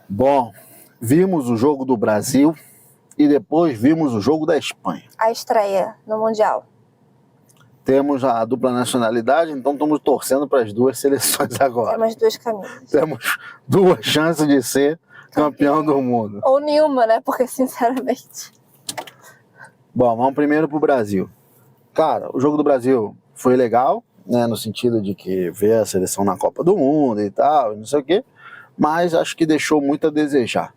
Bom, vimos o jogo do Brasil e depois vimos o jogo da Espanha. A estreia no Mundial. Temos a dupla nacionalidade, então estamos torcendo para as duas seleções agora. Temos duas camisas. Temos duas chances de ser campeão do mundo. Ou nenhuma, né? Porque, sinceramente... Bom, vamos primeiro para o Brasil. Cara, o jogo do Brasil foi legal, né, no sentido de que ver a seleção na Copa do Mundo e tal, não sei o quê, mas acho que deixou muito a desejar.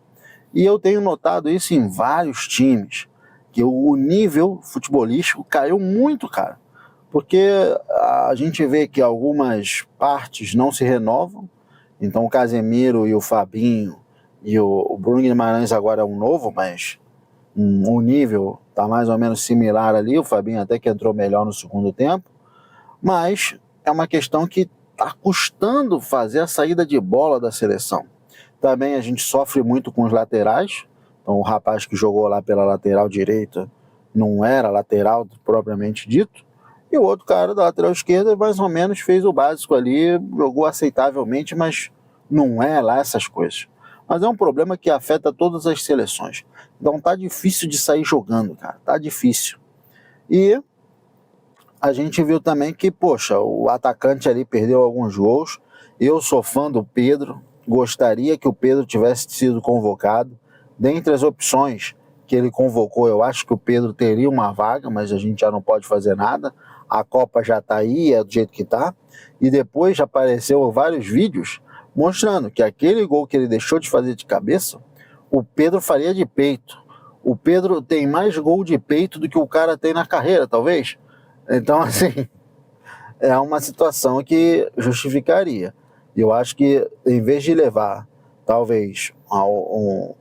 E eu tenho notado isso em vários times, que o nível futebolístico caiu muito, cara. Porque a gente vê que algumas partes não se renovam, então o Casemiro e o Fabinho e o Bruno Guimarães agora é um novo, mas o nível está mais ou menos similar ali, o Fabinho até que entrou melhor no segundo tempo, mas é uma questão que está custando fazer a saída de bola da seleção. Também a gente sofre muito com os laterais, então o rapaz que jogou lá pela lateral direita não era lateral propriamente dito, e o outro cara da lateral esquerda mais ou menos fez o básico ali, jogou aceitavelmente, mas não é lá essas coisas. Mas é um problema que afeta todas as seleções. Então tá difícil de sair jogando, cara, tá difícil. E a gente viu também que, poxa, o atacante ali perdeu alguns gols. Eu sou fã do Pedro, gostaria que o Pedro tivesse sido convocado. Dentre as opções que ele convocou, eu acho que o Pedro teria uma vaga, mas a gente já não pode fazer nada. A Copa já está aí, é do jeito que está. E depois já apareceu vários vídeos mostrando que aquele gol que ele deixou de fazer de cabeça, o Pedro faria de peito. O Pedro tem mais gol de peito do que o cara tem na carreira, talvez. Então, assim, é uma situação que justificaria. Eu acho que, em vez de levar, talvez, o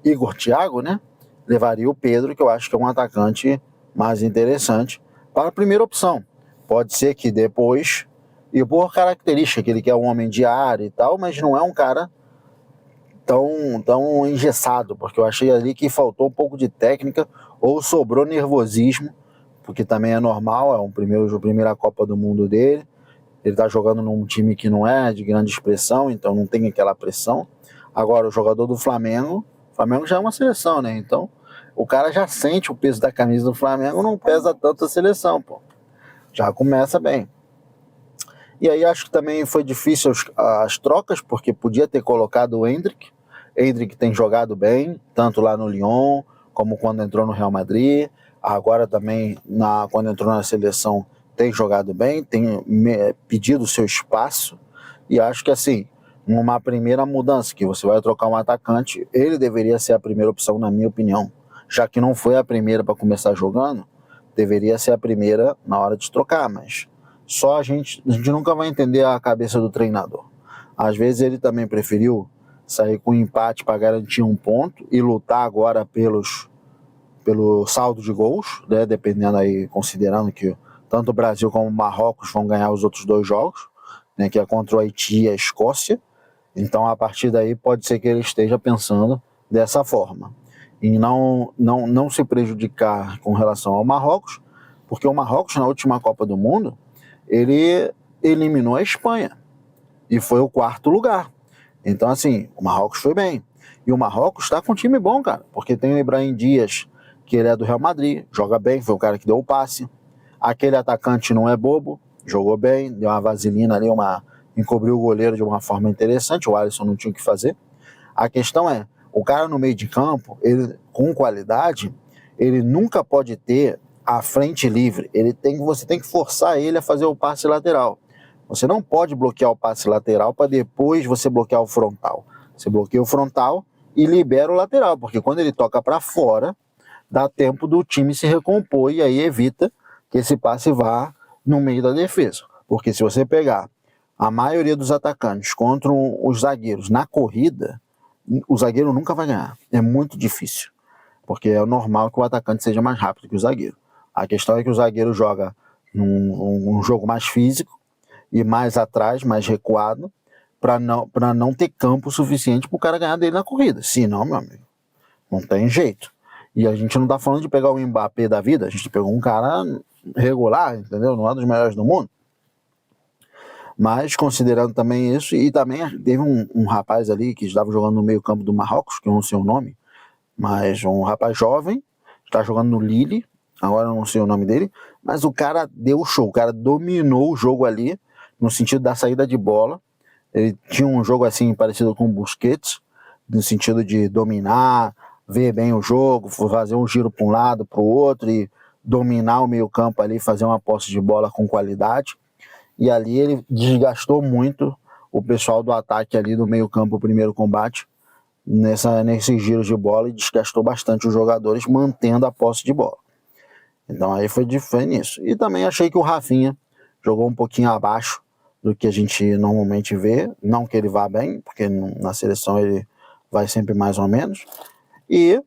Igor Thiago, né, levaria o Pedro, que eu acho que é um atacante mais interessante para a primeira opção. Pode ser que depois, e por característica, que ele quer um homem de área e tal, mas não é um cara tão engessado, porque eu achei ali que faltou um pouco de técnica ou sobrou nervosismo, porque também é normal, é a primeira Copa do Mundo dele, ele está jogando num time que não é de grande expressão, então não tem aquela pressão. Agora, o jogador do Flamengo já é uma seleção, né? Então, o cara já sente o peso da camisa do Flamengo, não pesa tanto a seleção, pô. Já começa bem. E aí acho que também foi difícil as trocas, porque podia ter colocado o Endrick. Endrick tem jogado bem, tanto lá no Lyon, como quando entrou no Real Madrid. Agora também, quando entrou na seleção, tem jogado bem, tem pedido o seu espaço. E acho que assim, numa primeira mudança, que você vai trocar um atacante, ele deveria ser a primeira opção, na minha opinião. Já que não foi a primeira para começar jogando, deveria ser a primeira na hora de trocar, mas só a gente nunca vai entender a cabeça do treinador. Às vezes ele também preferiu sair com um empate para garantir um ponto e lutar agora pelo saldo de gols, né, dependendo aí, considerando que tanto o Brasil como o Marrocos vão ganhar os outros dois jogos, né, que é contra o Haiti e a Escócia. Então a partir daí pode ser que ele esteja pensando dessa forma. E não se prejudicar com relação ao Marrocos, porque o Marrocos na última Copa do Mundo ele eliminou a Espanha e foi o quarto lugar. Então, assim, o Marrocos foi bem. E o Marrocos está com um time bom, cara, porque tem o Ibrahim Dias, que ele é do Real Madrid, joga bem, foi o cara que deu o passe. Aquele atacante não é bobo, jogou bem, deu uma vaselina ali, encobriu o goleiro de uma forma interessante, o Alisson não tinha o que fazer. A questão é, o cara no meio de campo, ele com qualidade, ele nunca pode ter a frente livre. Você tem que forçar ele a fazer o passe lateral. Você não pode bloquear o passe lateral para depois você bloquear o frontal. Você bloqueia o frontal e libera o lateral, porque quando ele toca para fora, dá tempo do time se recompor e aí evita que esse passe vá no meio da defesa. Porque se você pegar a maioria dos atacantes contra os zagueiros na corrida, o zagueiro nunca vai ganhar. É muito difícil, porque é normal que o atacante seja mais rápido que o zagueiro. A questão é que o zagueiro joga num jogo mais físico e mais atrás, mais recuado, para não ter campo suficiente para o cara ganhar dele na corrida. Senão, meu amigo, não tem jeito. E a gente não está falando de pegar o Mbappé da vida, a gente pegou um cara regular, entendeu? Não é dos melhores do mundo. Mas considerando também isso, e também teve um rapaz ali que estava jogando no meio campo do Marrocos, que eu não sei o nome, mas um rapaz jovem, está jogando no Lille, agora eu não sei o nome dele, mas o cara deu show, o cara dominou o jogo ali, no sentido da saída de bola. Ele tinha um jogo assim parecido com o Busquets, no sentido de dominar, ver bem o jogo, fazer um giro para um lado, para o outro e dominar o meio campo ali, fazer uma posse de bola com qualidade. E ali ele desgastou muito o pessoal do ataque ali do meio campo, o primeiro combate, nesses giros de bola, e desgastou bastante os jogadores mantendo a posse de bola. Então aí foi nisso. E também achei que o Rafinha jogou um pouquinho abaixo do que a gente normalmente vê, não que ele vá bem, porque na seleção ele vai sempre mais ou menos, e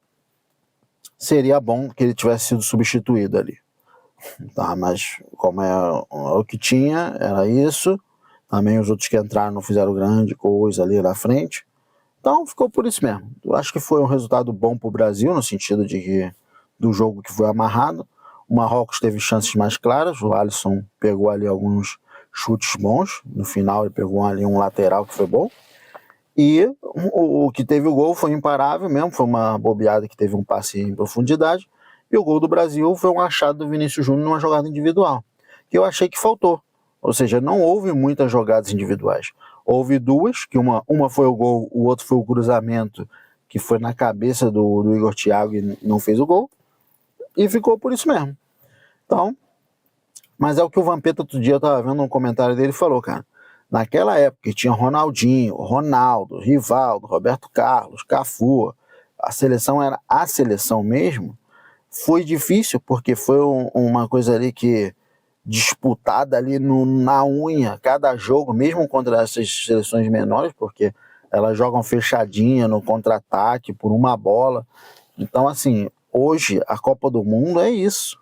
seria bom que ele tivesse sido substituído ali. Tá, mas como é o que tinha, era isso. Também os outros que entraram não fizeram grande coisa ali na frente. Então ficou por isso mesmo. Eu acho que foi um resultado bom para o Brasil, no sentido de que do jogo que foi amarrado. O Marrocos teve chances mais claras, o Alisson pegou ali alguns chutes bons, no final ele pegou ali um lateral que foi bom. E o que teve o gol foi imparável mesmo, foi uma bobeada que teve um passe em profundidade. E o gol do Brasil foi um achado do Vinícius Júnior numa jogada individual, que eu achei que faltou. Ou seja, não houve muitas jogadas individuais. Houve duas, que uma foi o gol, o outro foi o cruzamento, que foi na cabeça do Igor Thiago e não fez o gol. E ficou por isso mesmo. Então, mas é o que o Vampeta outro dia, eu estava vendo um comentário dele e falou, cara, naquela época que tinha Ronaldinho, Ronaldo, Rivaldo, Roberto Carlos, Cafu, a seleção era a seleção mesmo, foi difícil, porque foi uma coisa ali que disputada ali na unha, cada jogo, mesmo contra essas seleções menores, porque elas jogam fechadinha no contra-ataque por uma bola. Então, assim, hoje a Copa do Mundo é isso.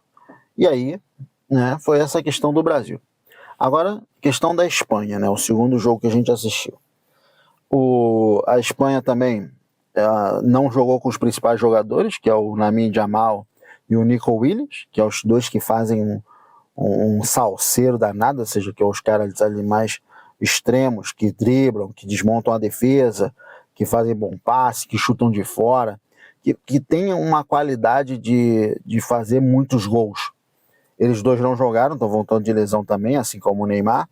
E aí, né, foi essa questão do Brasil. Agora, questão da Espanha, né, o segundo jogo que a gente assistiu. A Espanha também não jogou com os principais jogadores, que é o Lamine Yamal e o Nico Williams, que é os dois que fazem um salseiro danado, ou seja, que é os caras ali mais extremos, que driblam, que desmontam a defesa, que fazem bom passe, que chutam de fora, que tem uma qualidade de fazer muitos gols. Eles dois não jogaram, estão voltando de lesão também, assim como o Neymar,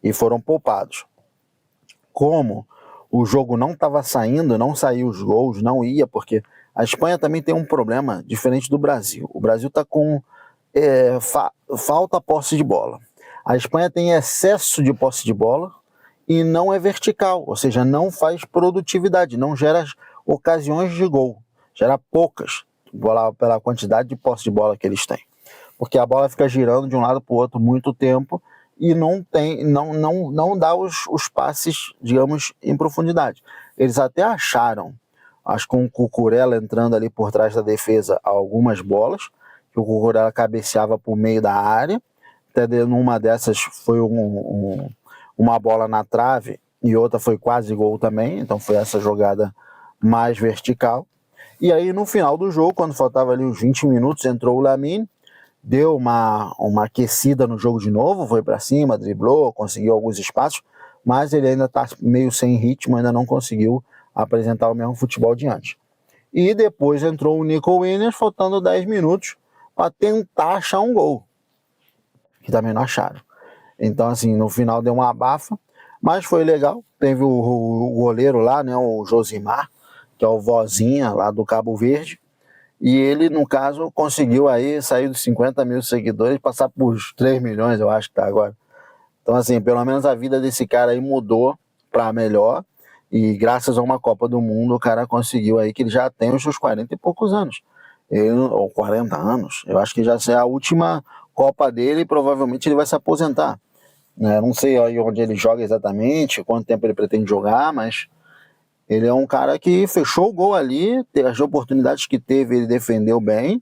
e foram poupados. Como o jogo não estava saindo, não saiu os gols, não ia, porque a Espanha também tem um problema diferente do Brasil. O Brasil está com falta posse de bola. A Espanha tem excesso de posse de bola e não é vertical, ou seja, não faz produtividade, não gera ocasiões de gol, gera poucas pela quantidade de posse de bola que eles têm. Porque a bola fica girando de um lado para o outro muito tempo e não dá os passes, digamos, em profundidade. Eles até acharam, acho que com o Cucurella entrando ali por trás da defesa, algumas bolas, que o Cucurella cabeceava por meio da área, até numa dessas foi uma bola na trave e outra foi quase gol também, então foi essa jogada mais vertical. E aí no final do jogo, quando faltava ali uns 20 minutos, entrou o Lamine, deu uma aquecida no jogo de novo, foi para cima, driblou, conseguiu alguns espaços, mas ele ainda está meio sem ritmo, ainda não conseguiu apresentar o mesmo futebol de antes. E depois entrou o Nico Williams, faltando 10 minutos, para tentar achar um gol, que também não acharam. Então, assim, no final deu uma abafa, mas foi legal. Teve o goleiro lá, né, o Josimar, que é o vozinha lá do Cabo Verde, e ele, no caso, conseguiu aí sair dos 50 mil seguidores e passar por 3 milhões, eu acho que tá agora. Então, assim, pelo menos a vida desse cara aí mudou para melhor, e graças a uma Copa do Mundo o cara conseguiu aí, que ele já tem os seus 40 e poucos anos, ou 40 anos, eu acho que já é a última Copa dele e provavelmente ele vai se aposentar. Não sei aí onde ele joga exatamente, quanto tempo ele pretende jogar, mas ele é um cara que fechou o gol ali, as oportunidades que teve ele defendeu bem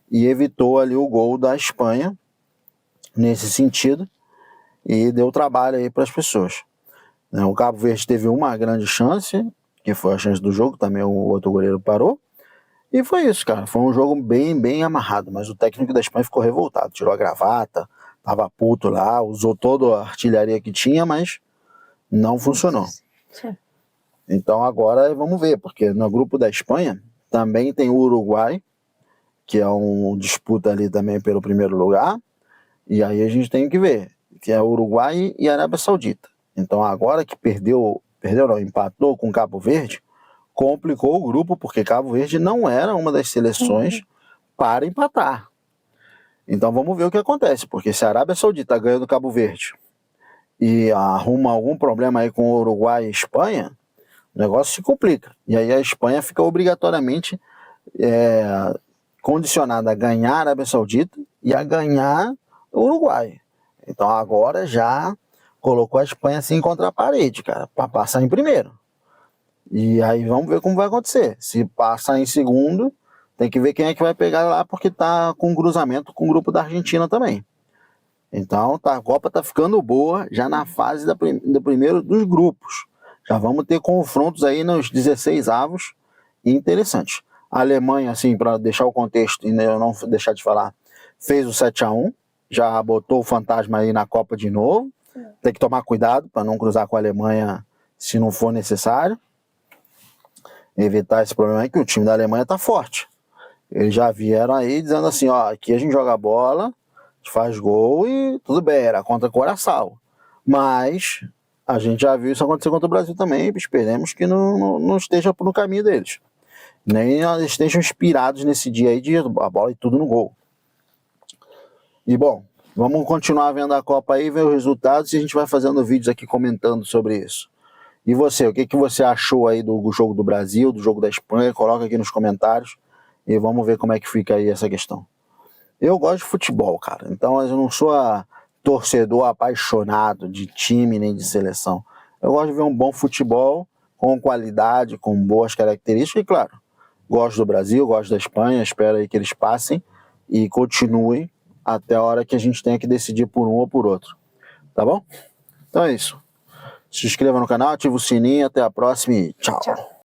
e evitou ali o gol da Espanha nesse sentido e deu trabalho aí para as pessoas. O Cabo Verde teve uma grande chance, que foi a chance do jogo, também o outro goleiro parou, e foi isso, cara. Foi um jogo bem amarrado, mas o técnico da Espanha ficou revoltado, tirou a gravata, Tava puto lá, usou toda a artilharia que tinha, mas não funcionou. Sim. Então agora vamos ver, porque no grupo da Espanha também tem o Uruguai, que é um disputa ali também pelo primeiro lugar, e aí a gente tem que ver, que é o Uruguai e a Arábia Saudita. Então agora que empatou com Cabo Verde, complicou o grupo, porque Cabo Verde não era uma das seleções para empatar. Então vamos ver o que acontece, porque se a Arábia Saudita ganha do Cabo Verde e arruma algum problema aí com o Uruguai e Espanha, o negócio se complica. E aí a Espanha fica obrigatoriamente condicionada a ganhar a Arábia Saudita e a ganhar o Uruguai. Então agora já colocou a Espanha assim contra a parede, cara, para passar em primeiro. E aí vamos ver como vai acontecer. Se passar em segundo, tem que ver quem é que vai pegar lá, porque tá com cruzamento com o grupo da Argentina também. Então a Copa tá ficando boa já na fase do primeiro dos grupos. Já vamos ter confrontos aí nos 16 avos interessantes. A Alemanha, assim, para deixar o contexto e eu não deixar de falar, fez o 7-1, já botou o fantasma aí na Copa de novo. Tem que tomar cuidado para não cruzar com a Alemanha se não for necessário. Evitar esse problema aí, que o time da Alemanha tá forte. Eles já vieram aí dizendo assim, ó, aqui a gente joga bola, a gente faz gol e tudo bem, era contra Curaçao. Mas a gente já viu isso acontecer contra o Brasil também, esperemos que não esteja no caminho deles. Nem eles estejam inspirados nesse dia aí de a bola e tudo no gol. E bom, vamos continuar vendo a Copa aí, ver os resultados e a gente vai fazendo vídeos aqui comentando sobre isso. E você, o que você achou aí do jogo do Brasil, do jogo da Espanha? Coloca aqui nos comentários e vamos ver como é que fica aí essa questão. Eu gosto de futebol, cara, então eu não sou torcedor apaixonado de time nem de seleção. Eu gosto de ver um bom futebol com qualidade, com boas características e, claro, gosto do Brasil, gosto da Espanha, espero aí que eles passem e continuem até a hora que a gente tenha que decidir por um ou por outro. Tá bom? Então é isso. Se inscreva no canal, ativa o sininho, até a próxima e tchau.